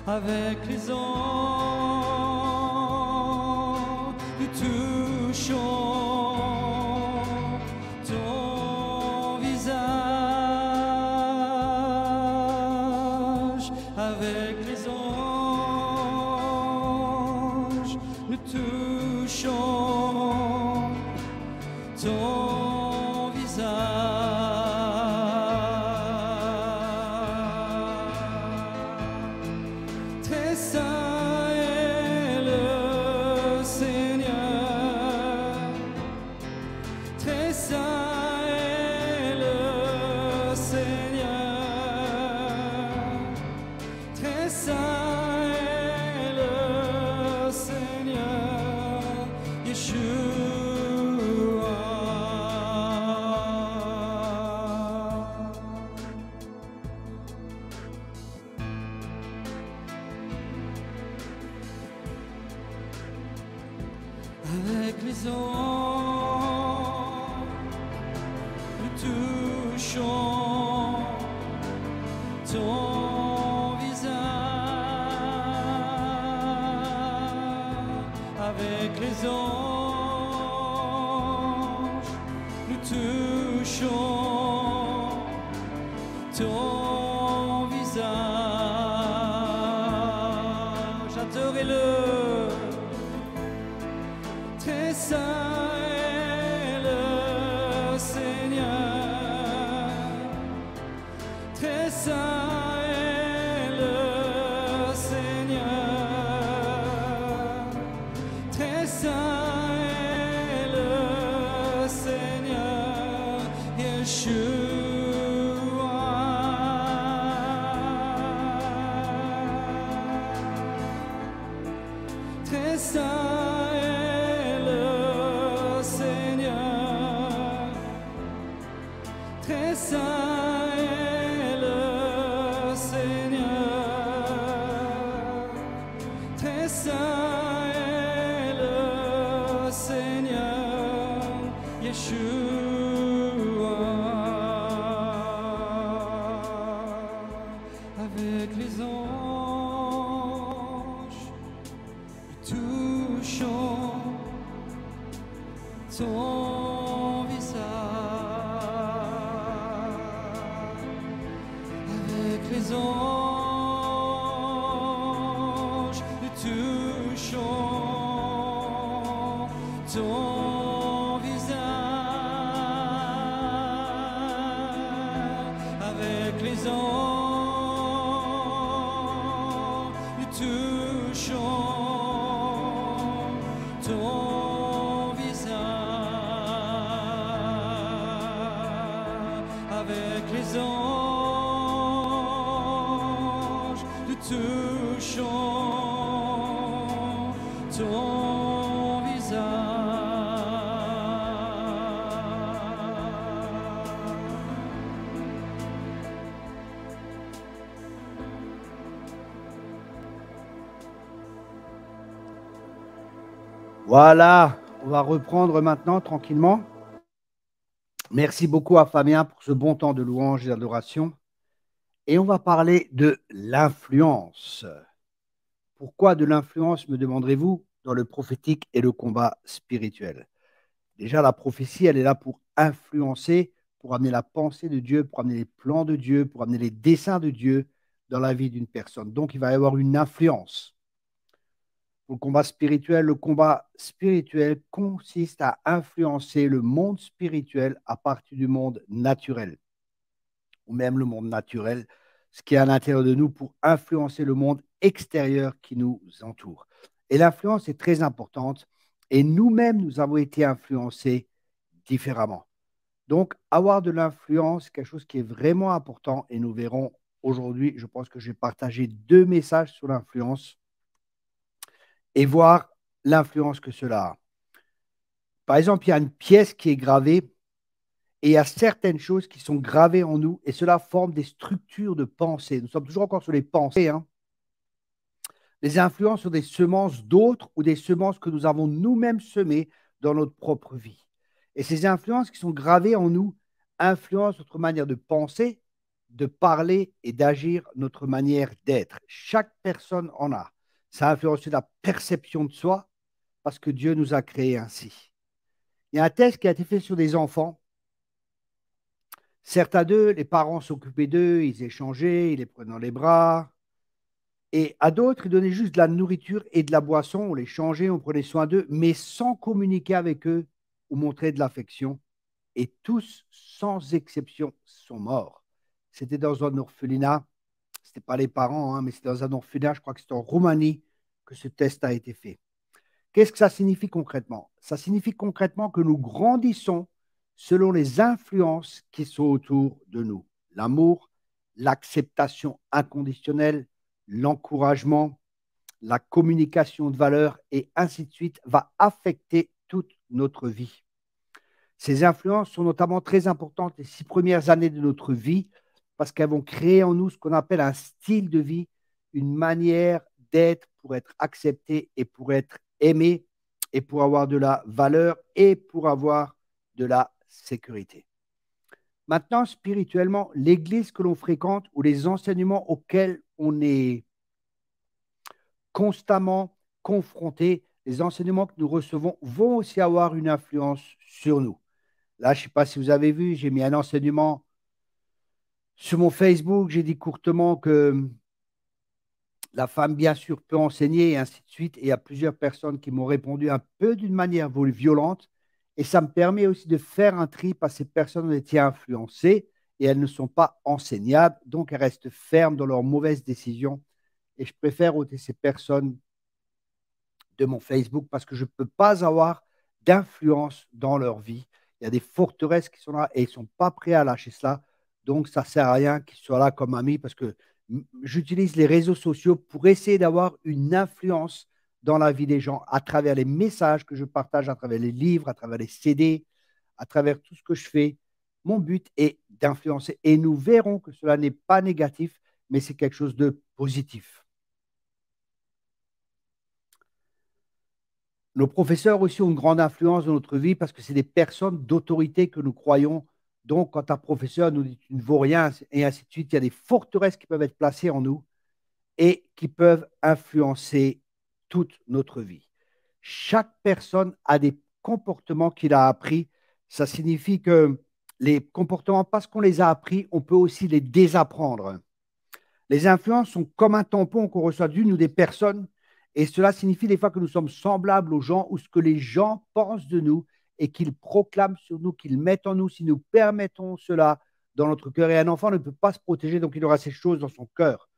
avec les anges, nous touchons ton visage, avec les anges, nous touchons ton visage. Très saint est le Seigneur, très saint est le Seigneur, très saint est le Seigneur, Yeshua. Avec les anges, nous touchons ton visage. Avec les anges, nous touchons ton visage. Adorez-le. Très saint est le Seigneur, très saint est le Seigneur, très saint est le Seigneur, Yeshua. Très saint très saint est le Seigneur, très saint est le Seigneur, Yeshua. Avec les anges, nous touchons ton visage. Avec les anges, nous touchons ton visage. Avec les anges, nous touchons ton visage. Avec les anges, nous touchons ton Voilà, on va reprendre maintenant tranquillement. Merci beaucoup à Fabien pour ce bon temps de louange et d'adoration. Et on va parler de l'influence. Pourquoi de l'influence, me demanderez-vous, dans le prophétique et le combat spirituel? Déjà, la prophétie, elle est là pour influencer, pour amener la pensée de Dieu, pour amener les plans de Dieu, pour amener les desseins de Dieu dans la vie d'une personne. Donc, il va y avoir une influence. Pour le combat spirituel consiste à influencer le monde spirituel à partir du monde naturel, ou même le monde naturel, ce qui est à l'intérieur de nous, pour influencer le monde extérieur qui nous entoure. Et l'influence est très importante, et nous-mêmes, nous avons été influencés différemment. Donc, avoir de l'influence, quelque chose qui est vraiment important, et nous verrons aujourd'hui, je pense que je vais partager 2 messages sur l'influence et voir l'influence que cela a. Par exemple, il y a une pièce qui est gravée et il y a certaines choses qui sont gravées en nous et cela forme des structures de pensée. Nous sommes toujours encore sur les pensées. Les influences sont des semences d'autres ou des semences que nous avons nous-mêmes semées dans notre propre vie. Et ces influences qui sont gravées en nous influence notre manière de penser, de parler et d'agir, notre manière d'être. Chaque personne en a. Ça influence la perception de soi parce que Dieu nous a créés ainsi. Il y a un test qui a été fait sur des enfants. Certains d'eux, les parents s'occupaient d'eux, ils échangeaient, ils les prenaient dans les bras. Et à d'autres, ils donnaient juste de la nourriture et de la boisson, on les changeait, on prenait soin d'eux, mais sans communiquer avec eux ou montrer de l'affection. Et tous, sans exception, sont morts. C'était dans un orphelinat, ce n'était pas les parents, hein, mais c'était dans un orphelinat, je crois que c'était en Roumanie que ce test a été fait. Qu'est-ce que ça signifie concrètement? Ça signifie concrètement que nous grandissons selon les influences qui sont autour de nous. L'amour, l'acceptation inconditionnelle, l'encouragement, la communication de valeurs et ainsi de suite va affecter toute notre vie. Ces influences sont notamment très importantes les 6 premières années de notre vie parce qu'elles vont créer en nous ce qu'on appelle un style de vie, une manière d'être pour être accepté et pour être aimé et pour avoir de la valeur et pour avoir de la sécurité. Maintenant, spirituellement, l'église que l'on fréquente ou les enseignements auxquels on est constamment confronté, les enseignements que nous recevons vont aussi avoir une influence sur nous. Là, je ne sais pas si vous avez vu, j'ai mis un enseignement sur mon Facebook. J'ai dit courtement que la femme, bien sûr, peut enseigner et ainsi de suite. Et il y a plusieurs personnes qui m'ont répondu un peu d'une manière violente. Et ça me permet aussi de faire un tri parce que ces personnes ont été influencées et elles ne sont pas enseignables. Donc, elles restent fermes dans leurs mauvaises décisions. Et je préfère ôter ces personnes de mon Facebook parce que je ne peux pas avoir d'influence dans leur vie. Il y a des forteresses qui sont là et ils ne sont pas prêts à lâcher cela. Donc, ça ne sert à rien qu'ils soient là comme amis parce que j'utilise les réseaux sociaux pour essayer d'avoir une influence dans la vie des gens à travers les messages que je partage, à travers les livres, à travers les CD, à travers tout ce que je fais. Mon but est d'influencer et nous verrons que cela n'est pas négatif, mais c'est quelque chose de positif. Nos professeurs aussi ont une grande influence dans notre vie parce que c'est des personnes d'autorité que nous croyons. Donc, quand un professeur nous dit tu ne vaux rien et ainsi de suite, il y a des forteresses qui peuvent être placées en nous et qui peuvent influencer toute notre vie. Chaque personne a des comportements qu'il a appris. Ça signifie que les comportements, parce qu'on les a appris, on peut aussi les désapprendre. Les influences sont comme un tampon qu'on reçoit d'une ou des personnes, et cela signifie des fois que nous sommes semblables aux gens ou ce que les gens pensent de nous et qu'ils proclament sur nous, qu'ils mettent en nous, si nous permettons cela dans notre cœur. Et un enfant ne peut pas se protéger, donc il aura ces choses dans son cœur.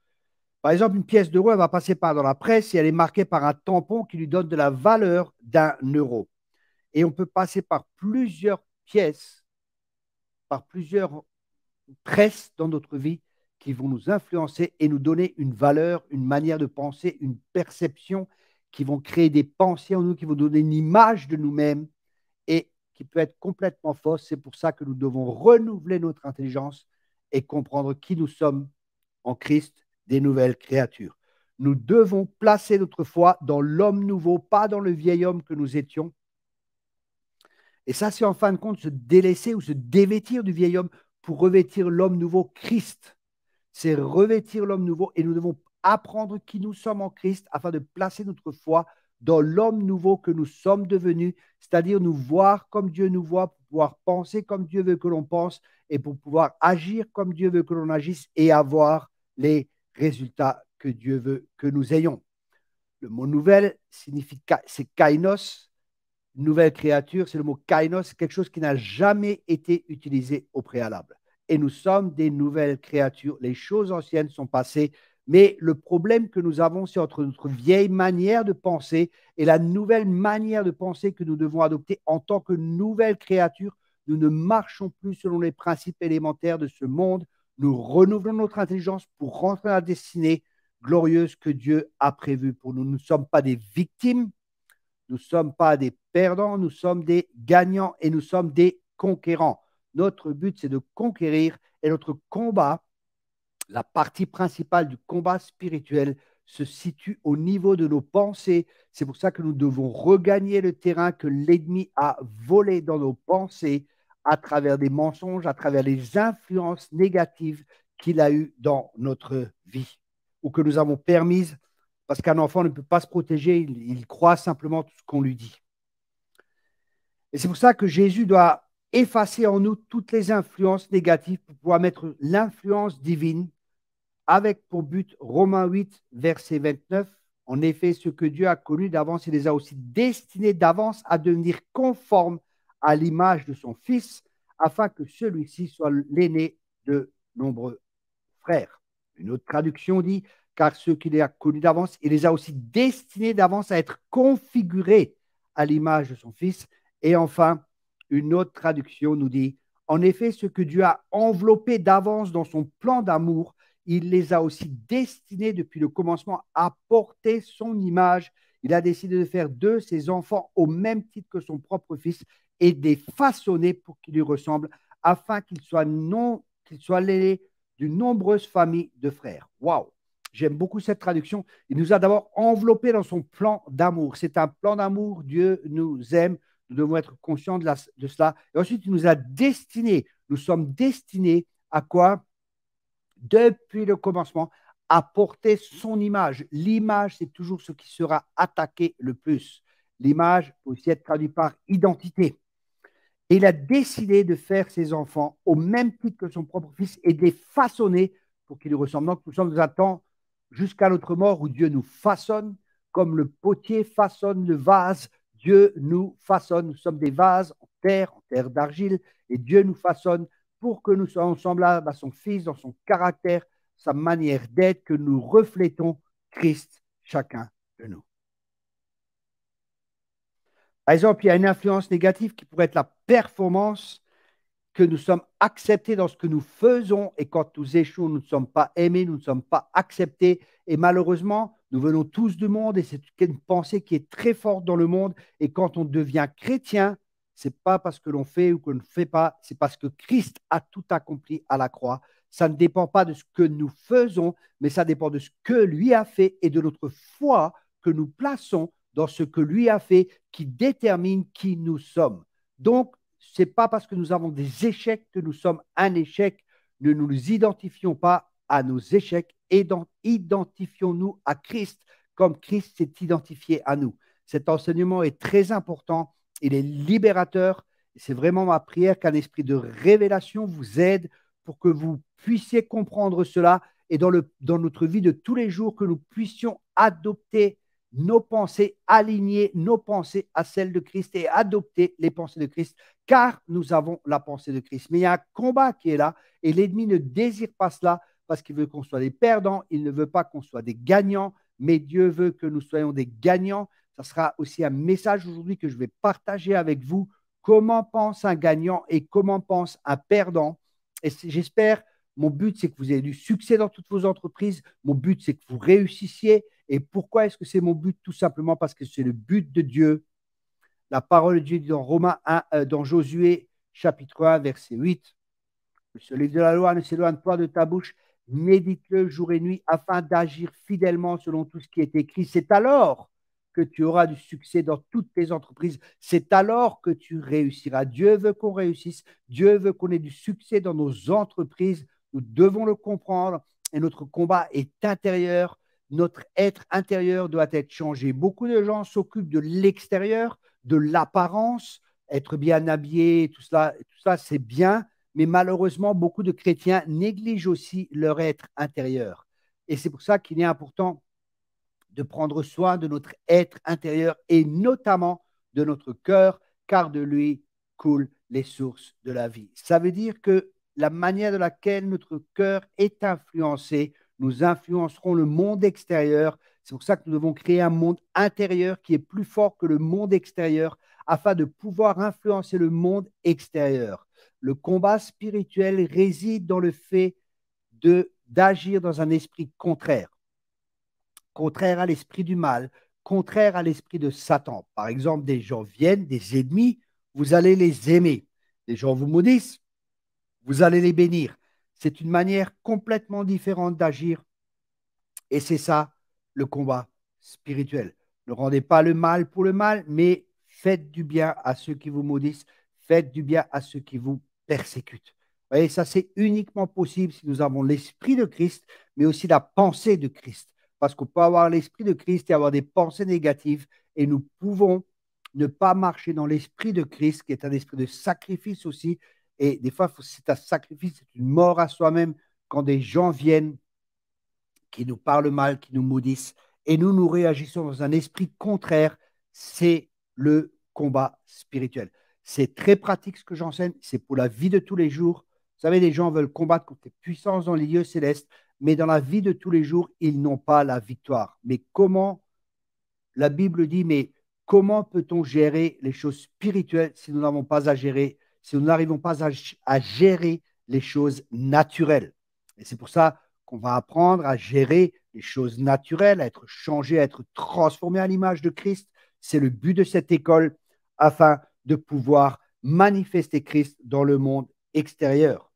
Par exemple, une pièce d'euro, elle va passer par dans la presse et elle est marquée par un tampon qui lui donne de la valeur d'1 euro. Et on peut passer par plusieurs pièces, par plusieurs presses dans notre vie qui vont nous influencer et nous donner une valeur, une manière de penser, une perception, qui vont créer des pensées en nous, qui vont donner une image de nous-mêmes et qui peut être complètement fausse. C'est pour ça que nous devons renouveler notre intelligence et comprendre qui nous sommes en Christ, des nouvelles créatures. Nous devons placer notre foi dans l'homme nouveau, pas dans le vieil homme que nous étions. Et ça, c'est en fin de compte se délaisser ou se dévêtir du vieil homme pour revêtir l'homme nouveau, Christ. C'est revêtir l'homme nouveau et nous devons apprendre qui nous sommes en Christ afin de placer notre foi dans l'homme nouveau que nous sommes devenus, c'est-à-dire nous voir comme Dieu nous voit, pour pouvoir penser comme Dieu veut que l'on pense et pour pouvoir agir comme Dieu veut que l'on agisse et avoir les résultats que Dieu veut que nous ayons. Le mot nouvelle signifie, c'est kainos, nouvelle créature, c'est le mot kainos, quelque chose qui n'a jamais été utilisé au préalable. Et nous sommes des nouvelles créatures. Les choses anciennes sont passées, mais le problème que nous avons, c'est entre notre vieille manière de penser et la nouvelle manière de penser que nous devons adopter en tant que nouvelle créature. Nous ne marchons plus selon les principes élémentaires de ce monde. Nous renouvelons notre intelligence pour rentrer dans la destinée glorieuse que Dieu a prévue pour nous. Nous ne sommes pas des victimes, nous ne sommes pas des perdants, nous sommes des gagnants et nous sommes des conquérants. Notre but, c'est de conquérir et notre combat, la partie principale du combat spirituel, se situe au niveau de nos pensées. C'est pour ça que nous devons regagner le terrain que l'ennemi a volé dans nos pensées à travers des mensonges, à travers les influences négatives qu'il a eues dans notre vie ou que nous avons permises, parce qu'un enfant ne peut pas se protéger, il croit simplement tout ce qu'on lui dit. Et c'est pour ça que Jésus doit effacer en nous toutes les influences négatives pour pouvoir mettre l'influence divine avec pour but Romains 8, verset 29. En effet, ce que Dieu a connu d'avance, il les a aussi destinés d'avance à devenir conformes à l'image de son Fils, afin que celui-ci soit l'aîné de nombreux frères. Une autre traduction dit, car ceux qu'il a connus d'avance, il les a aussi destinés d'avance à être configurés à l'image de son Fils. Et enfin, une autre traduction nous dit, en effet, ce que Dieu a enveloppé d'avance dans son plan d'amour, il les a aussi destinés depuis le commencement à porter son image. Il a décidé de faire d'eux ses enfants au même titre que son propre Fils et de les façonner pour qu'ils lui ressemblent, afin qu'il soit l'aîné d'une nombreuse famille de frères. Waouh! J'aime beaucoup cette traduction. Il nous a d'abord enveloppés dans son plan d'amour. C'est un plan d'amour. Dieu nous aime. Nous devons être conscients de cela. Et ensuite, il nous a destinés. Nous sommes destinés à quoi? Depuis le commencement, à porter son image. L'image, c'est toujours ce qui sera attaqué le plus. L'image peut aussi être traduite par identité. Et il a décidé de faire ses enfants au même titre que son propre Fils et de les façonner pour qu'ils lui ressemblent. Donc, nous sommes dans un temps jusqu'à notre mort où Dieu nous façonne comme le potier façonne le vase. Dieu nous façonne. Nous sommes des vases en terre d'argile, et Dieu nous façonne pour que nous soyons semblables à son Fils dans son caractère, sa manière d'être, que nous reflétons Christ, chacun de nous. Par exemple, il y a une influence négative qui pourrait être la performance, que nous sommes acceptés dans ce que nous faisons, et quand nous échouons, nous ne sommes pas aimés, nous ne sommes pas acceptés. Et malheureusement, nous venons tous du monde, et c'est une pensée qui est très forte dans le monde. Et quand on devient chrétien, ce n'est pas parce que l'on fait ou que l'on ne fait pas, c'est parce que Christ a tout accompli à la croix. Ça ne dépend pas de ce que nous faisons, mais ça dépend de ce que lui a fait et de notre foi que nous plaçons dans ce que lui a fait qui détermine qui nous sommes. Donc, ce n'est pas parce que nous avons des échecs que nous sommes un échec. Ne nous identifions pas à nos échecs, et identifions-nous à Christ comme Christ s'est identifié à nous. Cet enseignement est très important, il est libérateur. C'est vraiment ma prière qu'un esprit de révélation vous aide pour que vous puissiez comprendre cela, et dans notre vie de tous les jours, que nous puissions adopter nos pensées, aligner nos pensées à celles de Christ et adopter les pensées de Christ, car nous avons la pensée de Christ. Mais il y a un combat qui est là, et l'ennemi ne désire pas cela parce qu'il veut qu'on soit des perdants, il ne veut pas qu'on soit des gagnants, mais Dieu veut que nous soyons des gagnants. Ça sera aussi un message aujourd'hui que je vais partager avec vous. Comment pense un gagnant et comment pense un perdant? Et j'espère, mon but, c'est que vous ayez du succès dans toutes vos entreprises. Mon but, c'est que vous réussissiez. Et pourquoi est-ce que c'est mon but? Tout simplement parce que c'est le but de Dieu. La parole de Dieu dit dans Romains 1, dans Josué chapitre 1, verset 8. Ce livre de la loi ne s'éloigne pas de ta bouche, médite-le jour et nuit afin d'agir fidèlement selon tout ce qui est écrit. C'est alors que tu auras du succès dans toutes tes entreprises. C'est alors que tu réussiras. Dieu veut qu'on réussisse. Dieu veut qu'on ait du succès dans nos entreprises. Nous devons le comprendre, et notre combat est intérieur. Notre être intérieur doit être changé. Beaucoup de gens s'occupent de l'extérieur, de l'apparence, être bien habillé, tout ça c'est bien, mais malheureusement, beaucoup de chrétiens négligent aussi leur être intérieur. Et c'est pour ça qu'il est important de prendre soin de notre être intérieur et notamment de notre cœur, car de lui coulent les sources de la vie. Ça veut dire que la manière de laquelle notre cœur est influencé, nous influencerons le monde extérieur. C'est pour ça que nous devons créer un monde intérieur qui est plus fort que le monde extérieur afin de pouvoir influencer le monde extérieur. Le combat spirituel réside dans le fait d'agir dans un esprit contraire à l'esprit du mal, contraire à l'esprit de Satan. Par exemple, des gens viennent, des ennemis, vous allez les aimer. Les gens vous maudissent, vous allez les bénir. C'est une manière complètement différente d'agir, et c'est ça le combat spirituel. Ne rendez pas le mal pour le mal, mais faites du bien à ceux qui vous maudissent, faites du bien à ceux qui vous persécutent. Vous voyez, ça, c'est uniquement possible si nous avons l'esprit de Christ, mais aussi la pensée de Christ. Parce qu'on peut avoir l'esprit de Christ et avoir des pensées négatives, et nous pouvons ne pas marcher dans l'esprit de Christ, qui est un esprit de sacrifice aussi. Et des fois, c'est un sacrifice, c'est une mort à soi-même quand des gens viennent qui nous parlent mal, qui nous maudissent, et nous réagissons dans un esprit contraire. C'est le combat spirituel. C'est très pratique ce que j'enseigne, c'est pour la vie de tous les jours. Vous savez, les gens veulent combattre contre les puissances dans les lieux célestes, mais dans la vie de tous les jours, ils n'ont pas la victoire. Mais comment, la Bible dit, mais comment peut-on gérer les choses spirituelles si nous n'avons pas à gérer, si nous n'arrivons pas à gérer les choses naturelles? Et c'est pour ça qu'on va apprendre à gérer les choses naturelles, à être changé, à être transformé à l'image de Christ. C'est le but de cette école afin de pouvoir manifester Christ dans le monde extérieur.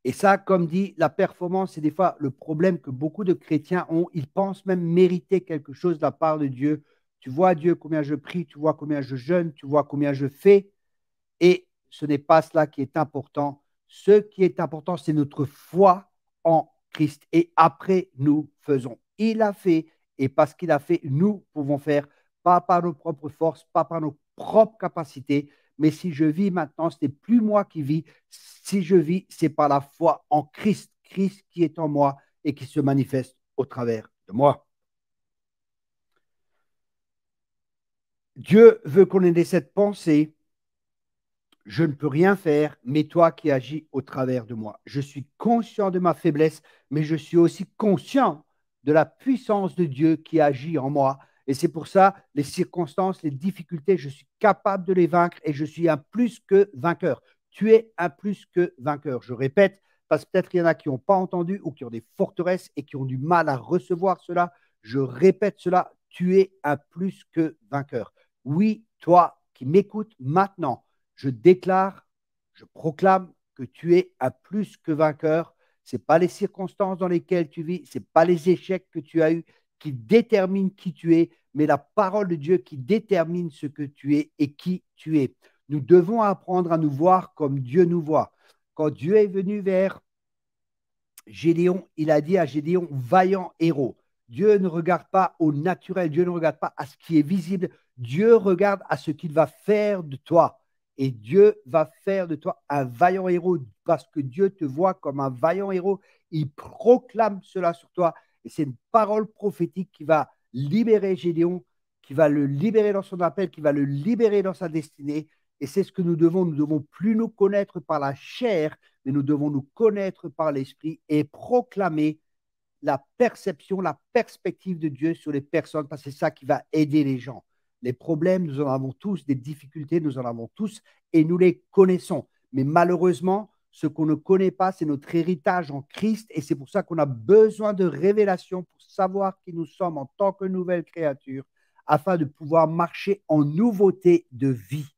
Et ça, comme dit, la performance, c'est des fois le problème que beaucoup de chrétiens ont. Ils pensent même mériter quelque chose de la part de Dieu. Tu vois, Dieu, combien je prie, tu vois combien je jeûne, tu vois combien je fais. Et ce n'est pas cela qui est important. Ce qui est important, c'est notre foi en Christ. Et après, nous faisons. Il a fait, et parce qu'il a fait, nous pouvons faire, pas par nos propres forces, pas par nos propres capacités, mais si je vis maintenant, ce n'est plus moi qui vis. Si je vis, c'est par la foi en Christ, Christ qui est en moi et qui se manifeste au travers de moi. Dieu veut qu'on ait cette pensée. Je ne peux rien faire, mais toi qui agis au travers de moi. Je suis conscient de ma faiblesse, mais je suis aussi conscient de la puissance de Dieu qui agit en moi. Et c'est pour ça, les circonstances, les difficultés, je suis capable de les vaincre et je suis un plus que vainqueur. Tu es un plus que vainqueur. Je répète, parce que peut-être qu'il y en a qui n'ont pas entendu ou qui ont des forteresses et qui ont du mal à recevoir cela. Je répète cela, tu es un plus que vainqueur. Oui, toi qui m'écoutes maintenant, je déclare, je proclame que tu es un plus que vainqueur. Ce n'est pas les circonstances dans lesquelles tu vis, ce n'est pas les échecs que tu as eus qui déterminent qui tu es, mais la parole de Dieu qui détermine ce que tu es et qui tu es. Nous devons apprendre à nous voir comme Dieu nous voit. Quand Dieu est venu vers Gédéon, il a dit à Gédéon, vaillant héros. Dieu ne regarde pas au naturel, Dieu ne regarde pas à ce qui est visible, Dieu regarde à ce qu'il va faire de toi. Et Dieu va faire de toi un vaillant héros parce que Dieu te voit comme un vaillant héros. Il proclame cela sur toi. Et c'est une parole prophétique qui va libérer Gédéon, qui va le libérer dans son appel, qui va le libérer dans sa destinée. Et c'est ce que nous devons. Nous devons plus nous connaître par la chair, mais nous devons nous connaître par l'esprit et proclamer la perception, la perspective de Dieu sur les personnes, parce que c'est ça qui va aider les gens. Les problèmes, nous en avons tous, des difficultés, nous en avons tous, et nous les connaissons. Mais malheureusement, ce qu'on ne connaît pas, c'est notre héritage en Christ, et c'est pour ça qu'on a besoin de révélation pour savoir qui nous sommes en tant que nouvelle créature, afin de pouvoir marcher en nouveauté de vie.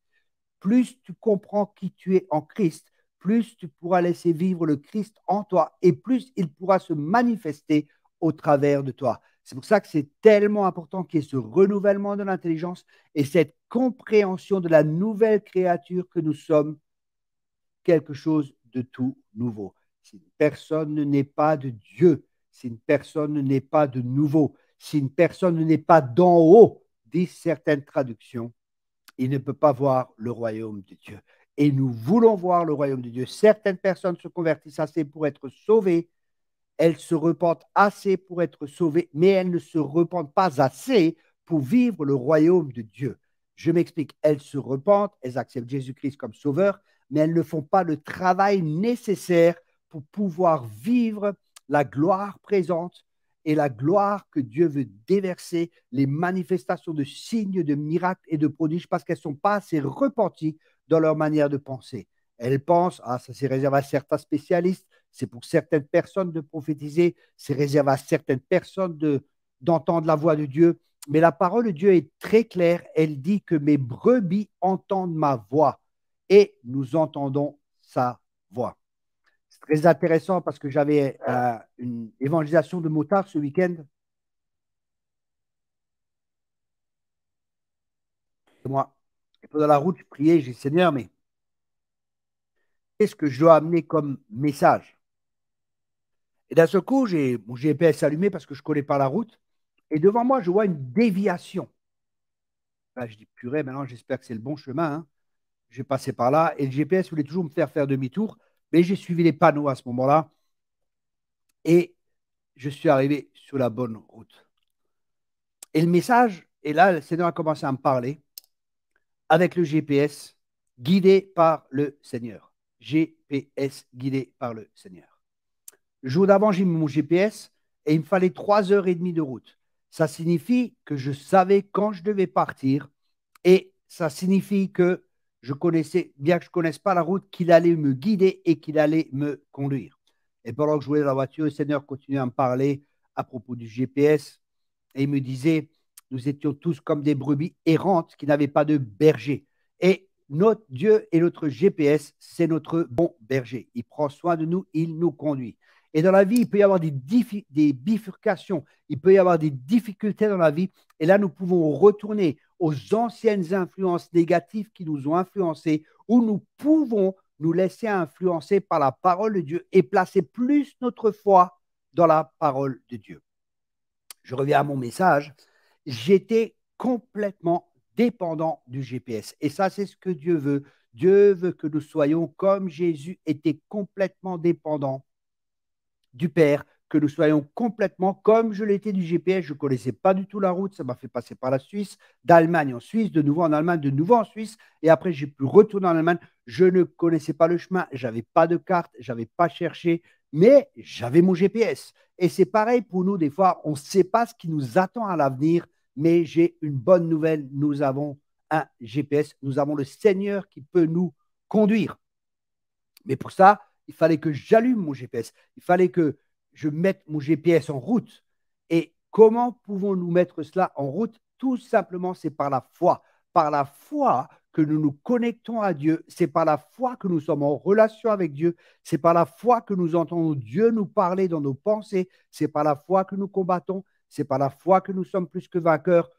Plus tu comprends qui tu es en Christ, plus tu pourras laisser vivre le Christ en toi et plus il pourra se manifester au travers de toi. C'est pour ça que c'est tellement important qu'il y ait ce renouvellement de l'intelligence et cette compréhension de la nouvelle créature que nous sommes, quelque chose de tout nouveau. Si une personne n'est pas de Dieu, si une personne n'est pas de nouveau, si une personne n'est pas d'en haut, disent certaines traductions, il ne peut pas voir le royaume de Dieu. Et nous voulons voir le royaume de Dieu. Certaines personnes se convertissent assez pour être sauvées, elles se repentent assez pour être sauvées, mais elles ne se repentent pas assez pour vivre le royaume de Dieu. Je m'explique, elles se repentent, elles acceptent Jésus-Christ comme sauveur, mais elles ne font pas le travail nécessaire pour pouvoir vivre la gloire présente et la gloire que Dieu veut déverser, les manifestations de signes, de miracles et de prodiges, parce qu'elles ne sont pas assez repenties dans leur manière de penser. Elles pensent, ah, ça c'est réservé à certains spécialistes, c'est pour certaines personnes de prophétiser, c'est réservé à certaines personnes d'entendre la voix de Dieu. Mais la parole de Dieu est très claire. Elle dit que mes brebis entendent ma voix et nous entendons sa voix. C'est très intéressant parce que j'avais une évangélisation de motards ce week-end. Moi. Et pendant la route, je priais, j'ai dit, Seigneur, mais qu'est-ce que je dois amener comme message? Et d'un seul coup, j'ai mon GPS allumé parce que je ne connais pas la route. Et devant moi, je vois une déviation. Là, je dis, purée, maintenant, j'espère que c'est le bon chemin, hein. J'ai passé par là. Et le GPS voulait toujours me faire faire demi-tour. Mais j'ai suivi les panneaux à ce moment-là. Et je suis arrivé sur la bonne route. Et le message, et là, le Seigneur a commencé à me parler avec le GPS, guidé par le Seigneur. GPS guidé par le Seigneur. Le jour d'avant, j'ai mis mon GPS et il me fallait 3 heures et demie de route. Ça signifie que je savais quand je devais partir et ça signifie que je connaissais, bien que je ne connaisse pas la route, qu'il allait me guider et qu'il allait me conduire. Et pendant que je jouais dans la voiture, le Seigneur continuait à me parler à propos du GPS et il me disait, nous étions tous comme des brebis errantes qui n'avaient pas de berger. Et notre Dieu et notre GPS, c'est notre bon berger. Il prend soin de nous, il nous conduit. Et dans la vie, il peut y avoir des bifurcations, il peut y avoir des difficultés dans la vie. Et là, nous pouvons retourner aux anciennes influences négatives qui nous ont influencés, où nous pouvons nous laisser influencer par la parole de Dieu et placer plus notre foi dans la parole de Dieu. Je reviens à mon message. J'étais complètement dépendant du GPS. Et ça, c'est ce que Dieu veut. Dieu veut que nous soyons comme Jésus était complètement dépendant du Père, que nous soyons complètement comme je l'étais du GPS. Je ne connaissais pas du tout la route, ça m'a fait passer par la Suisse, d'Allemagne en Suisse, de nouveau en Allemagne, de nouveau en Suisse, et après j'ai pu retourner en Allemagne. Je ne connaissais pas le chemin, je n'avais pas de carte, je n'avais pas cherché, mais j'avais mon GPS. Et c'est pareil pour nous, des fois, on ne sait pas ce qui nous attend à l'avenir, mais j'ai une bonne nouvelle, nous avons un GPS, nous avons le Seigneur qui peut nous conduire. Mais pour ça, il fallait que j'allume mon GPS. Il fallait que je mette mon GPS en route. Et comment pouvons-nous mettre cela en route? Tout simplement, c'est par la foi. Par la foi que nous nous connectons à Dieu. C'est par la foi que nous sommes en relation avec Dieu. C'est par la foi que nous entendons Dieu nous parler dans nos pensées. C'est par la foi que nous combattons. C'est par la foi que nous sommes plus que vainqueurs.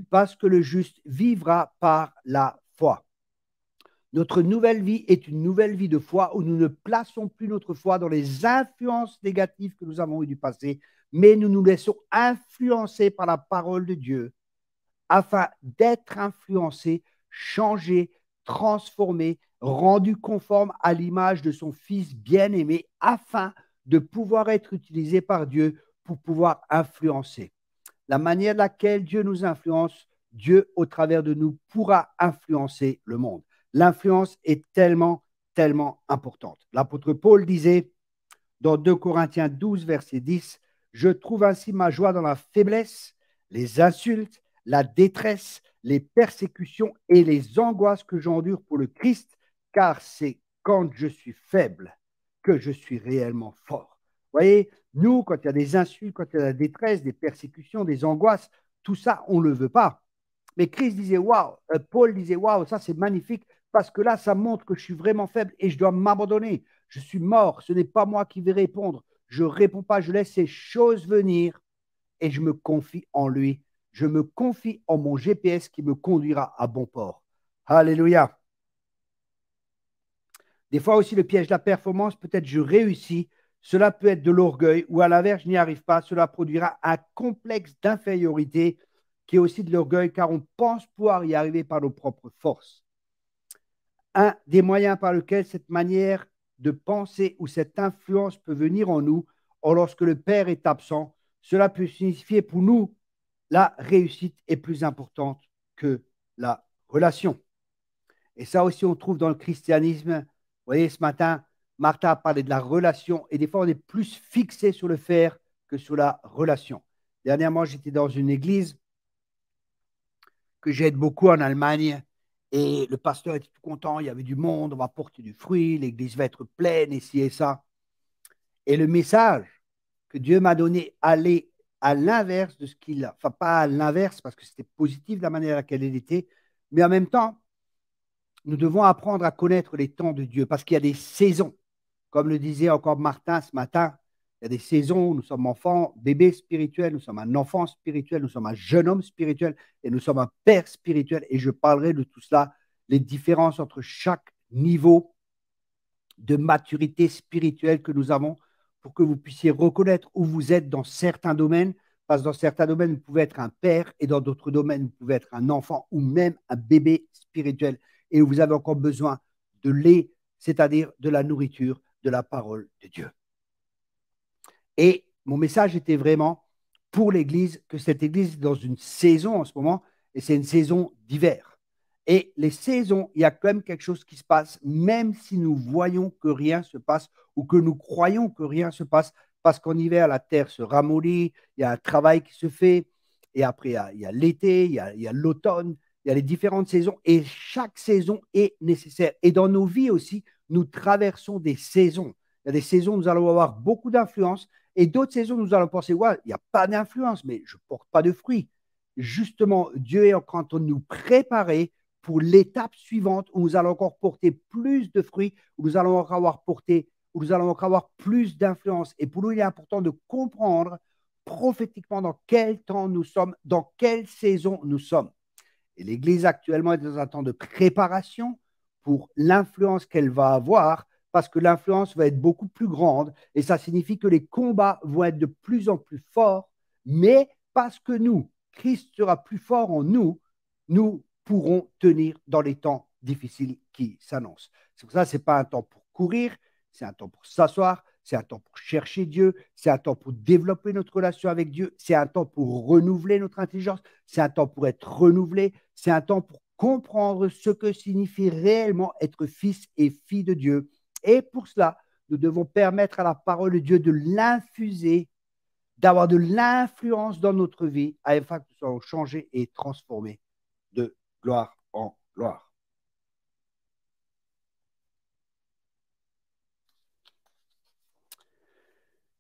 Parce que le juste vivra par la foi. Notre nouvelle vie est une nouvelle vie de foi où nous ne plaçons plus notre foi dans les influences négatives que nous avons eues du passé, mais nous nous laissons influencer par la parole de Dieu afin d'être influencés, changés, transformés, rendus conformes à l'image de son Fils bien-aimé afin de pouvoir être utilisés par Dieu pour pouvoir influencer. La manière de laquelle Dieu nous influence, Dieu, au travers de nous, pourra influencer le monde. L'influence est tellement, tellement importante. L'apôtre Paul disait dans 2 Corinthiens 12, verset 10, « Je trouve ainsi ma joie dans la faiblesse, les insultes, la détresse, les persécutions et les angoisses que j'endure pour le Christ, car c'est quand je suis faible que je suis réellement fort. » Vous voyez, nous, quand il y a des insultes, quand il y a la détresse, des persécutions, des angoisses, tout ça, on ne le veut pas. Mais Christ disait, waouh, Paul disait, waouh, ça c'est magnifique, parce que là, ça montre que je suis vraiment faible et je dois m'abandonner. Je suis mort, ce n'est pas moi qui vais répondre. Je ne réponds pas, je laisse ces choses venir et je me confie en lui. Je me confie en mon GPS qui me conduira à bon port. Alléluia. Des fois aussi, le piège de la performance, peut-être je réussis, cela peut être de l'orgueil ou à l'inverse, je n'y arrive pas. Cela produira un complexe d'infériorité qui est aussi de l'orgueil car on pense pouvoir y arriver par nos propres forces. Un des moyens par lesquels cette manière de penser ou cette influence peut venir en nous, or lorsque le Père est absent, cela peut signifier pour nous la réussite est plus importante que la relation. Et ça aussi, on trouve dans le christianisme. Vous voyez, ce matin, Martha a parlé de la relation et des fois, on est plus fixé sur le faire que sur la relation. Dernièrement, j'étais dans une église que j'aide beaucoup en Allemagne et le pasteur était tout content, il y avait du monde, on va porter du fruit, l'église va être pleine et ci et ça. Et le message que Dieu m'a donné allait à l'inverse de ce qu'il a, enfin pas à l'inverse parce que c'était positif de la manière à laquelle elle était, mais en même temps, nous devons apprendre à connaître les temps de Dieu parce qu'il y a des saisons. Comme le disait encore Martin ce matin, il y a des saisons où nous sommes enfants, bébés spirituels, nous sommes un enfant spirituel, nous sommes un jeune homme spirituel et nous sommes un père spirituel. Et je parlerai de tout cela les différences entre chaque niveau de maturité spirituelle que nous avons pour que vous puissiez reconnaître où vous êtes dans certains domaines, parce que dans certains domaines, vous pouvez être un père et dans d'autres domaines, vous pouvez être un enfant ou même un bébé spirituel et vous avez encore besoin de lait, c'est-à-dire de la nourriture de la parole de Dieu. Et mon message était vraiment pour l'Église, que cette Église est dans une saison en ce moment, et c'est une saison d'hiver. Et les saisons, il y a quand même quelque chose qui se passe, même si nous voyons que rien se passe ou que nous croyons que rien se passe, parce qu'en hiver, la terre se ramollit, il y a un travail qui se fait, et après, il y a l'été, il y a l'automne, il y a les différentes saisons, et chaque saison est nécessaire. Et dans nos vies aussi, nous traversons des saisons. Il y a des saisons où nous allons avoir beaucoup d'influence, et d'autres saisons, nous allons penser, ouais, il n'y a pas d'influence, mais je ne porte pas de fruits. Justement, Dieu est en train de nous préparer pour l'étape suivante où nous allons encore porter plus de fruits, où nous allons encore avoir plus d'influence. Et pour nous, il est important de comprendre prophétiquement dans quel temps nous sommes, dans quelle saison nous sommes. Et l'Église actuellement est dans un temps de préparation pour l'influence qu'elle va avoir, parce que l'influence va être beaucoup plus grande et ça signifie que les combats vont être de plus en plus forts, mais parce que nous, Christ sera plus fort en nous, nous pourrons tenir dans les temps difficiles qui s'annoncent. C'est pour ça que ce n'est pas un temps pour courir, c'est un temps pour s'asseoir, c'est un temps pour chercher Dieu, c'est un temps pour développer notre relation avec Dieu, c'est un temps pour renouveler notre intelligence, c'est un temps pour être renouvelé, c'est un temps pour comprendre ce que signifie réellement être fils et fille de Dieu. Et pour cela, nous devons permettre à la parole de Dieu de l'infuser, d'avoir de l'influence dans notre vie, afin que nous soyons changés et transformés de gloire en gloire.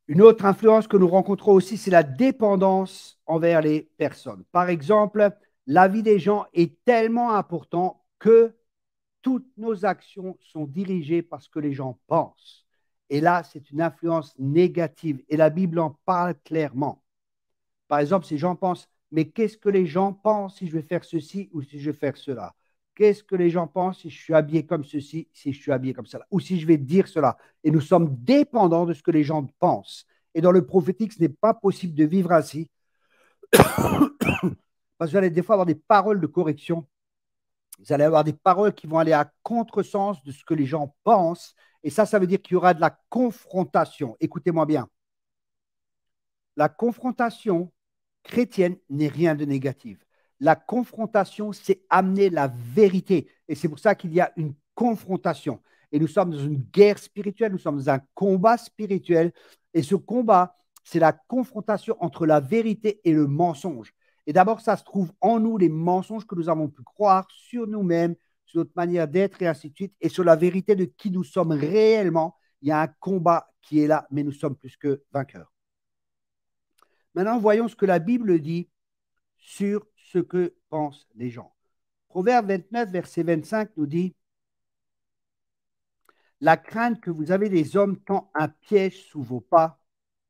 Une autre influence que nous rencontrons aussi, c'est la dépendance envers les personnes. Par exemple, la vie des gens est tellement importante que toutes nos actions sont dirigées par ce que les gens pensent. Et là, c'est une influence négative. Et la Bible en parle clairement. Par exemple, si les gens pensent, mais qu'est-ce que les gens pensent si je vais faire ceci ou si je vais faire cela? Qu'est-ce que les gens pensent si je suis habillé comme ceci, si je suis habillé comme cela, ou si je vais dire cela? Et nous sommes dépendants de ce que les gens pensent. Et dans le prophétique, ce n'est pas possible de vivre ainsi. Parce que vous allez des fois avoir des paroles de correction. Vous allez avoir des paroles qui vont aller à contresens de ce que les gens pensent. Et ça veut dire qu'il y aura de la confrontation. Écoutez-moi bien. La confrontation chrétienne n'est rien de négatif. La confrontation, c'est amener la vérité. Et c'est pour ça qu'il y a une confrontation. Et nous sommes dans une guerre spirituelle, nous sommes dans un combat spirituel. Et ce combat, c'est la confrontation entre la vérité et le mensonge. Et d'abord, ça se trouve en nous, les mensonges que nous avons pu croire sur nous-mêmes, sur notre manière d'être et ainsi de suite, et sur la vérité de qui nous sommes réellement. Il y a un combat qui est là, mais nous sommes plus que vainqueurs. Maintenant, voyons ce que la Bible dit sur ce que pensent les gens. Proverbe 29, verset 25 nous dit « La crainte que vous avez des hommes tend un piège sous vos pas,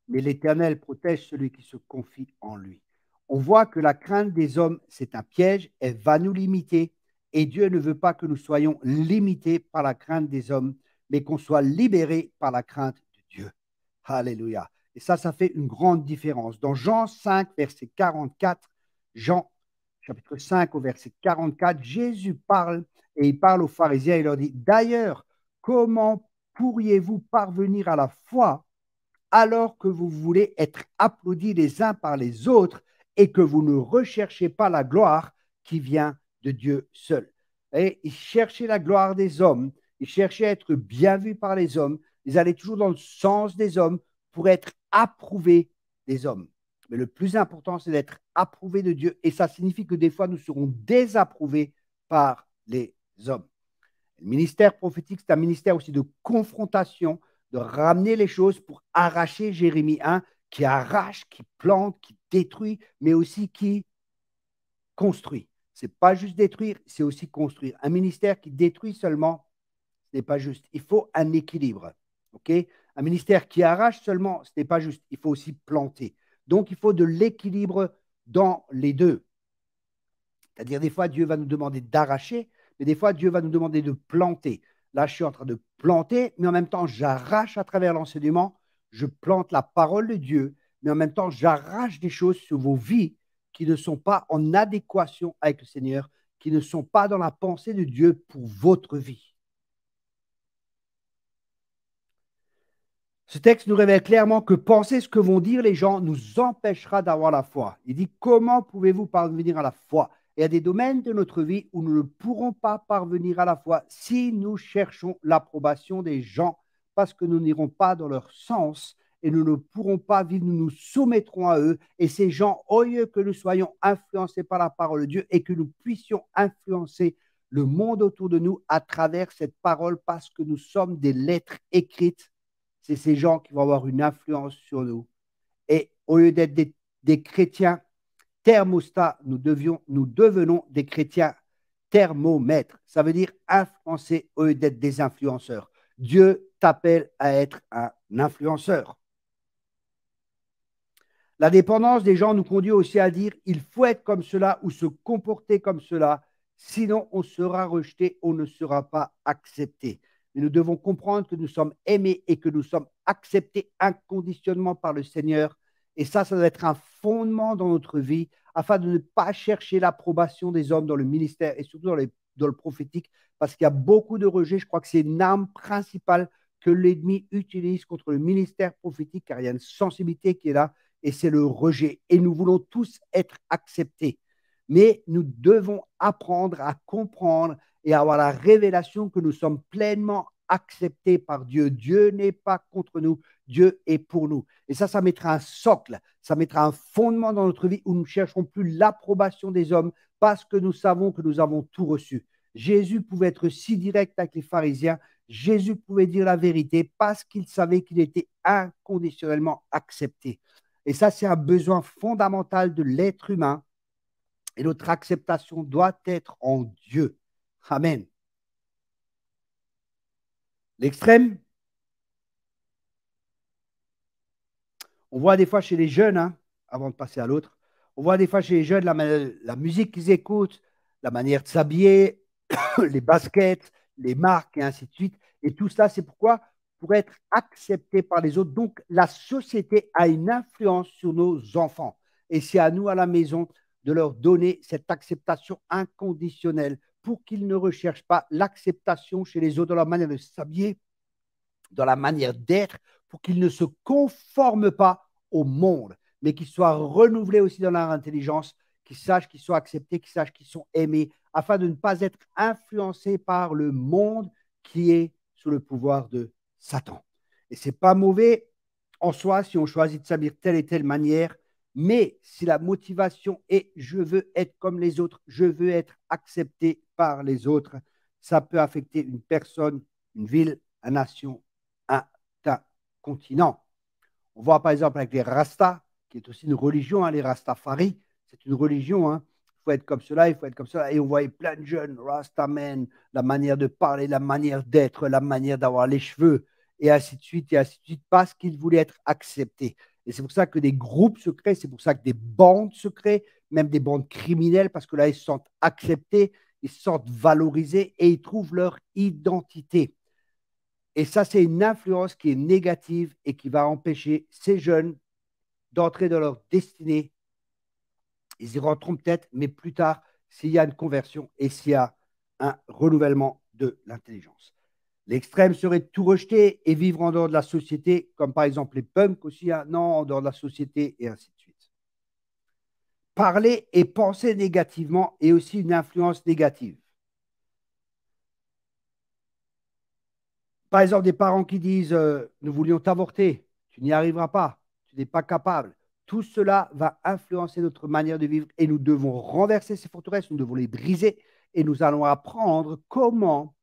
mais l'Éternel protège celui qui se confie en lui. » On voit que la crainte des hommes, c'est un piège, elle va nous limiter, et Dieu ne veut pas que nous soyons limités par la crainte des hommes, mais qu'on soit libérés par la crainte de Dieu. Alléluia. Et ça fait une grande différence. Dans Jean 5, verset 44, Jean chapitre 5 au verset 44, Jésus parle et il parle aux pharisiens. Il leur dit, d'ailleurs, comment pourriez-vous parvenir à la foi alors que vous voulez être applaudis les uns par les autres et que vous ne recherchez pas la gloire qui vient de Dieu seul? Et ils cherchaient la gloire des hommes, ils cherchaient à être bien vus par les hommes, ils allaient toujours dans le sens des hommes pour être approuvés des hommes. Mais le plus important, c'est d'être approuvé de Dieu. Et ça signifie que des fois, nous serons désapprouvés par les hommes. Le ministère prophétique, c'est un ministère aussi de confrontation, de ramener les choses pour arracher Jérémie 1, qui arrache, qui plante, qui détruit, mais aussi qui construit. Ce n'est pas juste détruire, c'est aussi construire. Un ministère qui détruit seulement, ce n'est pas juste. Il faut un équilibre. Okay? Un ministère qui arrache seulement, ce n'est pas juste. Il faut aussi planter. Donc, il faut de l'équilibre dans les deux. C'est-à-dire, des fois, Dieu va nous demander d'arracher, Mais des fois, Dieu va nous demander de planter. Là, je suis en train de planter, mais en même temps, j'arrache à travers l'enseignement, je plante la parole de Dieu, mais en même temps, j'arrache des choses sur vos vies qui ne sont pas en adéquation avec le Seigneur, qui ne sont pas dans la pensée de Dieu pour votre vie. Ce texte nous révèle clairement que penser ce que vont dire les gens nous empêchera d'avoir la foi. Il dit, comment pouvez-vous parvenir à la foi? Il y a des domaines de notre vie où nous ne pourrons pas parvenir à la foi si nous cherchons l'approbation des gens, parce que nous n'irons pas dans leur sens et nous ne pourrons pas vivre, nous nous soumettrons à eux. Et ces gens, au lieu que nous soyons influencés par la parole de Dieu et que nous puissions influencer le monde autour de nous à travers cette parole, parce que nous sommes des lettres écrites, c'est ces gens qui vont avoir une influence sur nous. Et au lieu d'être des chrétiens thermostats, nous devenons des chrétiens thermomètres. Ça veut dire influencer au lieu d'être des influenceurs. Dieu t'appelle à être un influenceur. La dépendance des gens nous conduit aussi à dire il faut être comme cela ou se comporter comme cela, sinon on sera rejeté, on ne sera pas accepté. Mais nous devons comprendre que nous sommes aimés et que nous sommes acceptés inconditionnellement par le Seigneur. Et ça doit être un fondement dans notre vie afin de ne pas chercher l'approbation des hommes dans le ministère et surtout dans le prophétique, parce qu'il y a beaucoup de rejet. Je crois que c'est une arme principale que l'ennemi utilise contre le ministère prophétique, car il y a une sensibilité qui est là, et c'est le rejet. Et nous voulons tous être acceptés. Mais nous devons apprendre à comprendre et avoir la révélation que nous sommes pleinement acceptés par Dieu. Dieu n'est pas contre nous, Dieu est pour nous. Et ça mettra un socle, ça mettra un fondement dans notre vie où nous ne chercherons plus l'approbation des hommes parce que nous savons que nous avons tout reçu. Jésus pouvait être si direct avec les pharisiens, Jésus pouvait dire la vérité parce qu'il savait qu'il était inconditionnellement accepté. Et ça, c'est un besoin fondamental de l'être humain. Et notre acceptation doit être en Dieu. Amen. L'extrême, on voit des fois chez les jeunes, avant de passer à l'autre, on voit des fois chez les jeunes la musique qu'ils écoutent, la manière de s'habiller, les baskets, les marques et ainsi de suite. Et tout ça, c'est pourquoi? Pour être accepté par les autres. Donc, la société a une influence sur nos enfants. Et c'est à nous, à la maison, de leur donner cette acceptation inconditionnelle pour qu'ils ne recherchent pas l'acceptation chez les autres dans la manière de s'habiller, dans la manière d'être, pour qu'ils ne se conforment pas au monde, mais qu'ils soient renouvelés aussi dans leur intelligence, qu'ils sachent qu'ils sont acceptés, qu'ils sachent qu'ils sont aimés, afin de ne pas être influencés par le monde qui est sous le pouvoir de Satan. Et ce n'est pas mauvais en soi si on choisit de s'habiller de telle et telle manière, mais si la motivation est je veux être comme les autres, je veux être accepté par les autres, ça peut affecter une personne, une ville, une nation, un continent. On voit par exemple avec les Rastas, qui est aussi une religion, les Rastafari, c'est une religion, il faut être comme cela, il faut être comme cela. Et on voyait plein de jeunes Rastamen, la manière de parler, la manière d'être, la manière d'avoir les cheveux, et ainsi de suite, parce qu'ils voulaient être acceptés. Et c'est pour ça que des groupes se créent, c'est pour ça que des bandes se créent, même des bandes criminelles, parce que là, ils se sentent acceptés, ils se sentent valorisés et ils trouvent leur identité. Et ça, c'est une influence qui est négative et qui va empêcher ces jeunes d'entrer dans leur destinée. Ils y rentreront peut-être, mais plus tard, s'il y a une conversion et s'il y a un renouvellement de l'intelligence. L'extrême serait de tout rejeter et vivre en dehors de la société, comme par exemple les punks aussi, non, en dehors de la société et ainsi de suite. Parler et penser négativement est aussi une influence négative. Par exemple, des parents qui disent nous voulions t'avorter, tu n'y arriveras pas, tu n'es pas capable. Tout cela va influencer notre manière de vivre et nous devons renverser ces forteresses, nous devons les briser et nous allons apprendre comment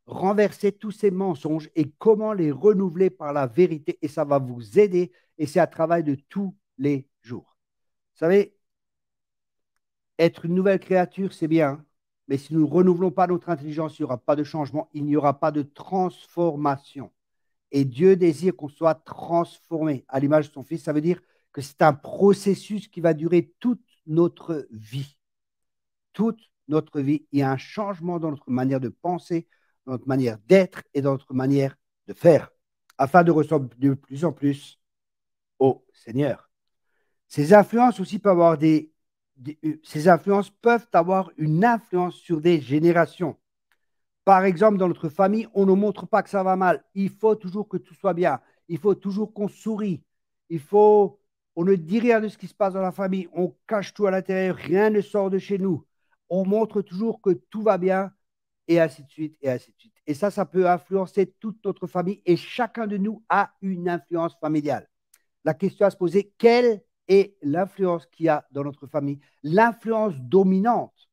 renverser tous ces mensonges et comment les renouveler par la vérité. Et ça va vous aider et c'est un travail de tous les jours. Vous savez, être une nouvelle créature, c'est bien. Mais si nous ne renouvelons pas notre intelligence, il n'y aura pas de changement, il n'y aura pas de transformation. Et Dieu désire qu'on soit transformé à l'image de son Fils. Ça veut dire que c'est un processus qui va durer toute notre vie. Toute notre vie. Il y a un changement dans notre manière de penser, dans notre manière d'être et dans notre manière de faire, afin de ressembler de plus en plus au Seigneur. Ces influences aussi peuvent avoir ces influences peuvent avoir une influence sur des générations. Par exemple, dans notre famille, on ne montre pas que ça va mal. Il faut toujours que tout soit bien. Il faut toujours qu'on sourie. On ne dit rien de ce qui se passe dans la famille. On cache tout à l'intérieur. Rien ne sort de chez nous. On montre toujours que tout va bien et ainsi de suite et ainsi de suite. Et ça peut influencer toute notre famille et chacun de nous a une influence familiale. La question à se poser, quelle est l'influence qu'il y a dans notre famille? L'influence dominante.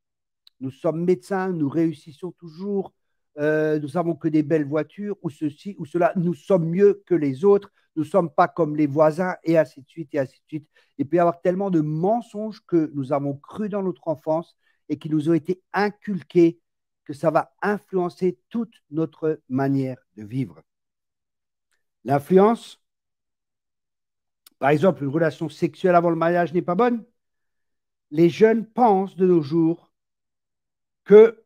Nous sommes médecins, nous réussissons toujours, nous n'avons que des belles voitures, ou ceci, ou cela, nous sommes mieux que les autres, nous ne sommes pas comme les voisins, et ainsi de suite, et ainsi de suite. Il peut y avoir tellement de mensonges que nous avons cru dans notre enfance et qui nous ont été inculqués que ça va influencer toute notre manière de vivre. L'influence, par exemple, une relation sexuelle avant le mariage n'est pas bonne. Les jeunes pensent de nos jours que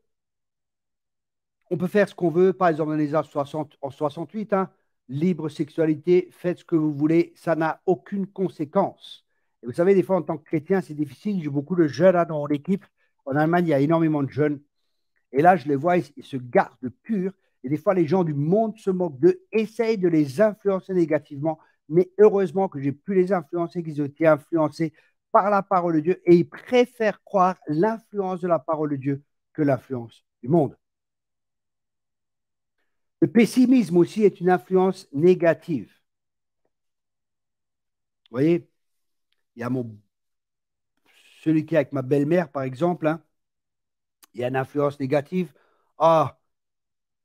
on peut faire ce qu'on veut, par exemple dans les années 60, en 68, hein, libre sexualité, faites ce que vous voulez, ça n'a aucune conséquence. Et vous savez, des fois, en tant que chrétien, c'est difficile. J'ai beaucoup de jeunes là, dans mon équipe. En Allemagne, il y a énormément de jeunes. Et là, je les vois, ils se gardent purs. Et des fois, les gens du monde se moquent d'eux, essayent de les influencer négativement. Mais heureusement que j'ai pu les influencer, qu'ils ont été influencés par la parole de Dieu. Et ils préfèrent croire l'influence de la parole de Dieu que l'influence du monde. Le pessimisme aussi est une influence négative. Vous voyez, il y a celui qui est avec ma belle-mère, par exemple, hein, il y a une influence négative. Ah,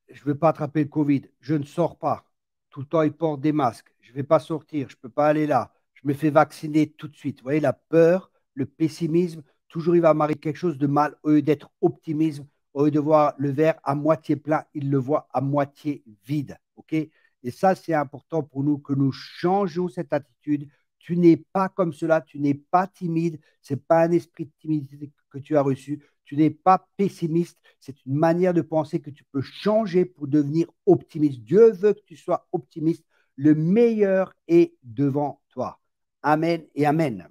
je ne veux pas attraper le Covid, je ne sors pas. Tout le temps, ils portent des masques. Je ne vais pas sortir, je ne peux pas aller là. Je me fais vacciner tout de suite. Vous voyez, la peur, le pessimisme, toujours il va marier quelque chose de mal. Au lieu d'être optimisme, au lieu de voir le verre à moitié plein, il le voit à moitié vide. OK? Et ça, c'est important pour nous que nous changions cette attitude. Tu n'es pas comme cela, tu n'es pas timide. Ce n'est pas un esprit de timidité que tu as reçu. Tu n'es pas pessimiste, c'est une manière de penser que tu peux changer pour devenir optimiste. Dieu veut que tu sois optimiste. Le meilleur est devant toi. Amen et amen.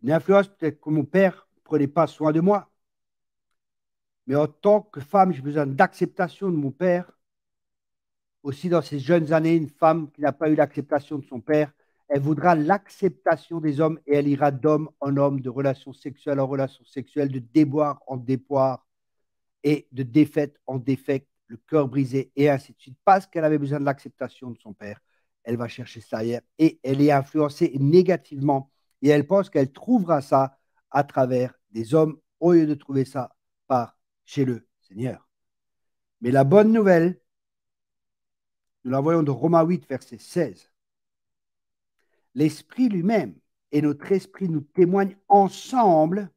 Une influence, peut-être que mon père ne prenait pas soin de moi, mais en tant que femme, j'ai besoin d'acceptation de mon père. Aussi, dans ses jeunes années, une femme qui n'a pas eu l'acceptation de son père, elle voudra l'acceptation des hommes et elle ira d'homme en homme, de relation sexuelle en relation sexuelle, de déboire en déboire et de défaite en défaite, le cœur brisé et ainsi de suite. Parce qu'elle avait besoin de l'acceptation de son père, elle va chercher ça ailleurs et elle est influencée négativement et elle pense qu'elle trouvera ça à travers des hommes au lieu de trouver ça par chez le Seigneur. Mais la bonne nouvelle, nous la voyons dans Romains 8, verset 16. L'Esprit lui-même et notre esprit nous témoignent ensemble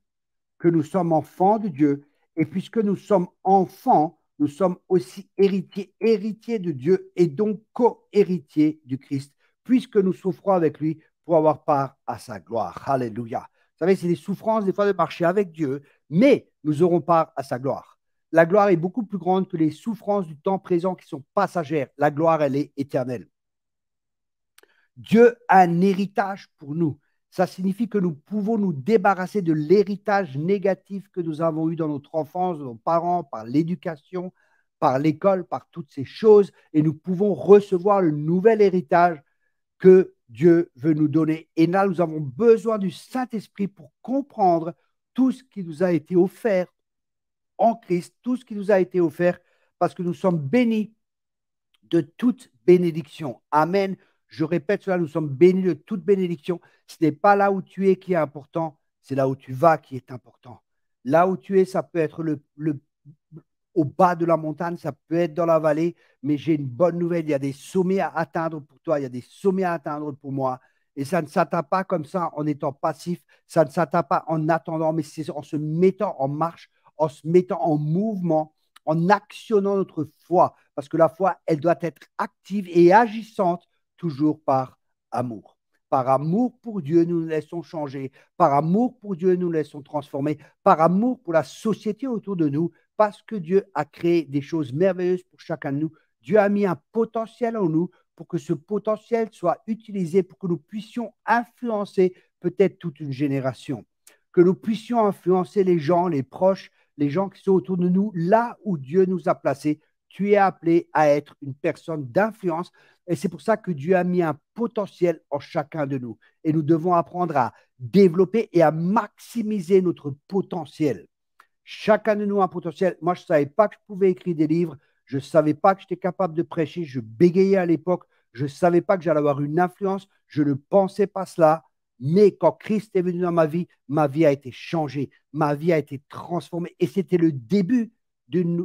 que nous sommes enfants de Dieu. Et puisque nous sommes enfants, nous sommes aussi héritiers de Dieu et donc co-héritiers du Christ, puisque nous souffrons avec lui pour avoir part à sa gloire. Alléluia. Vous savez, c'est des souffrances des fois de marcher avec Dieu, mais nous aurons part à sa gloire. La gloire est beaucoup plus grande que les souffrances du temps présent qui sont passagères. La gloire, elle est éternelle. Dieu a un héritage pour nous. Ça signifie que nous pouvons nous débarrasser de l'héritage négatif que nous avons eu dans notre enfance, de nos parents, par l'éducation, par l'école, par toutes ces choses, et nous pouvons recevoir le nouvel héritage que Dieu veut nous donner. Et là, nous avons besoin du Saint-Esprit pour comprendre tout ce qui nous a été offert en Christ, tout ce qui nous a été offert, parce que nous sommes bénis de toute bénédiction. Amen. Je répète cela, nous sommes bénis de toute bénédiction. Ce n'est pas là où tu es qui est important, c'est là où tu vas qui est important. Là où tu es, ça peut être au bas de la montagne, ça peut être dans la vallée, mais j'ai une bonne nouvelle, il y a des sommets à atteindre pour toi, il y a des sommets à atteindre pour moi. Et ça ne s'atteint pas comme ça en étant passif, ça ne s'atteint pas en attendant, mais c'est en se mettant en marche, en se mettant en mouvement, en actionnant notre foi, parce que la foi, elle doit être active et agissante toujours par amour. Par amour pour Dieu, nous nous laissons changer. Par amour pour Dieu, nous nous laissons transformer. Par amour pour la société autour de nous, parce que Dieu a créé des choses merveilleuses pour chacun de nous. Dieu a mis un potentiel en nous pour que ce potentiel soit utilisé pour que nous puissions influencer peut-être toute une génération. Que nous puissions influencer les gens, les proches, les gens qui sont autour de nous, là où Dieu nous a placés. Tu es appelé à être une personne d'influence. Et c'est pour ça que Dieu a mis un potentiel en chacun de nous. Et nous devons apprendre à développer et à maximiser notre potentiel. Chacun de nous a un potentiel. Moi, je ne savais pas que je pouvais écrire des livres. Je ne savais pas que j'étais capable de prêcher. Je bégayais à l'époque. Je ne savais pas que j'allais avoir une influence. Je ne pensais pas cela. Mais quand Christ est venu dans ma vie a été changée. Ma vie a été transformée. Et c'était le début.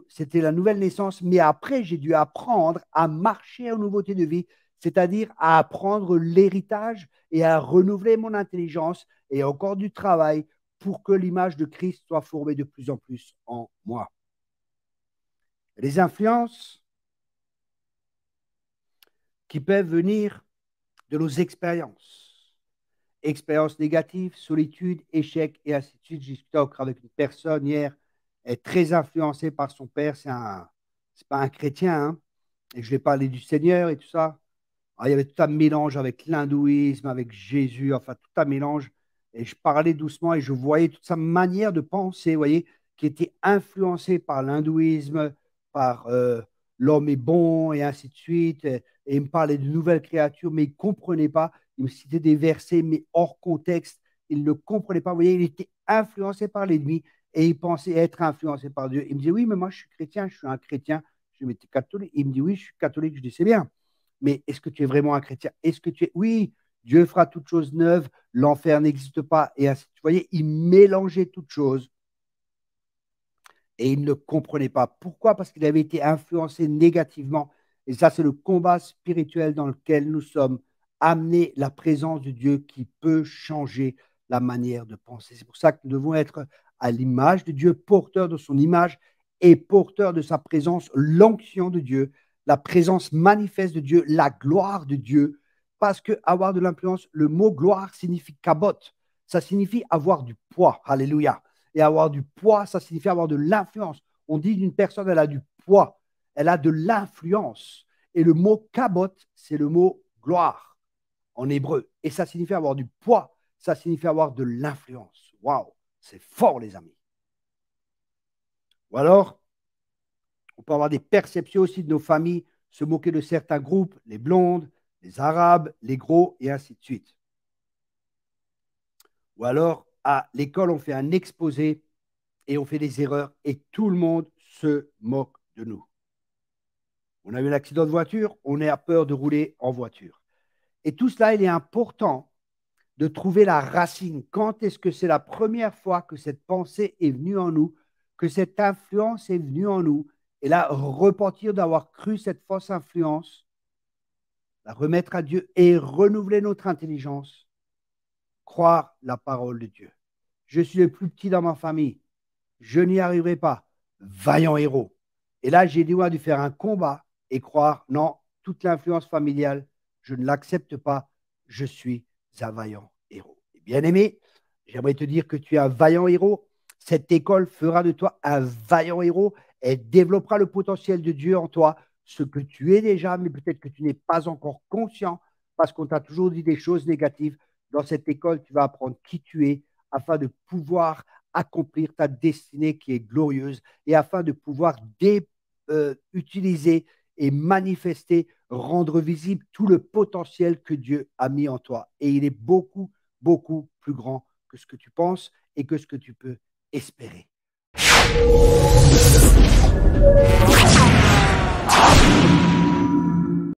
C'était la nouvelle naissance, mais après, j'ai dû apprendre à marcher en nouveauté de vie, c'est-à-dire à apprendre l'héritage et à renouveler mon intelligence et encore du travail pour que l'image de Christ soit formée de plus en plus en moi. Les influences qui peuvent venir de nos expériences. Expériences négatives, solitude, échec et ainsi de suite. J'ai discuté encore avec une personne hier, est très influencé par son père. C'est pas un chrétien, hein, et je lui ai parlé du Seigneur et tout ça. Alors, il y avait tout un mélange avec l'hindouisme, avec Jésus, enfin tout un mélange. Et je parlais doucement et je voyais toute sa manière de penser, vous voyez, qui était influencée par l'hindouisme, par l'homme est bon et ainsi de suite. Et il me parlait de nouvelles créatures, mais il ne comprenait pas. Il me citait des versets, mais hors contexte. Il ne comprenait pas. Vous voyez, il était influencé par l'ennemi. Et il pensait être influencé par Dieu. Il me dit, oui, mais moi, je suis chrétien, je suis un chrétien. Je lui dis, mais tu es catholique? Il me dit, oui, je suis catholique. Je dis, c'est bien. Mais est-ce que tu es vraiment un chrétien? Est-ce que tu es... Oui, Dieu fera toutes choses neuves, l'enfer n'existe pas. Et ainsi, vous voyez, il mélangeait toutes choses. Et il ne comprenait pas. Pourquoi? Parce qu'il avait été influencé négativement. Et ça, c'est le combat spirituel dans lequel nous sommes amenés, la présence de Dieu qui peut changer la manière de penser. C'est pour ça que nous devons être à l'image de Dieu, porteur de son image et porteur de sa présence, l'onction de Dieu, la présence manifeste de Dieu, la gloire de Dieu. Parce que avoir de l'influence, le mot gloire signifie kabot. Ça signifie avoir du poids. Alléluia. Et avoir du poids, ça signifie avoir de l'influence. On dit d'une personne, elle a du poids, elle a de l'influence. Et le mot kabot, c'est le mot gloire en hébreu. Et ça signifie avoir du poids, ça signifie avoir de l'influence. Waouh, c'est fort, les amis. Ou alors, on peut avoir des perceptions aussi de nos familles, se moquer de certains groupes, les blondes, les arabes, les gros, et ainsi de suite. Ou alors, à l'école, on fait un exposé et on fait des erreurs et tout le monde se moque de nous. On a eu un accident de voiture, on a peur de rouler en voiture. Et tout cela, il est important de trouver la racine. Quand est-ce que c'est la première fois que cette pensée est venue en nous, que cette influence est venue en nous, et là, repentir d'avoir cru cette fausse influence, la remettre à Dieu et renouveler notre intelligence, croire la parole de Dieu. Je suis le plus petit dans ma famille, je n'y arriverai pas, vaillant héros. Et là, j'ai dû faire un combat et croire, non, toute l'influence familiale, je ne l'accepte pas, je suis un vaillant héros. Et bien aimé, j'aimerais te dire que tu es un vaillant héros. Cette école fera de toi un vaillant héros. Elle développera le potentiel de Dieu en toi, ce que tu es déjà, mais peut-être que tu n'es pas encore conscient parce qu'on t'a toujours dit des choses négatives. Dans cette école, tu vas apprendre qui tu es afin de pouvoir accomplir ta destinée qui est glorieuse et afin de pouvoir utiliser et manifester, rendre visible tout le potentiel que Dieu a mis en toi. Et il est beaucoup, beaucoup plus grand que ce que tu penses et que ce que tu peux espérer.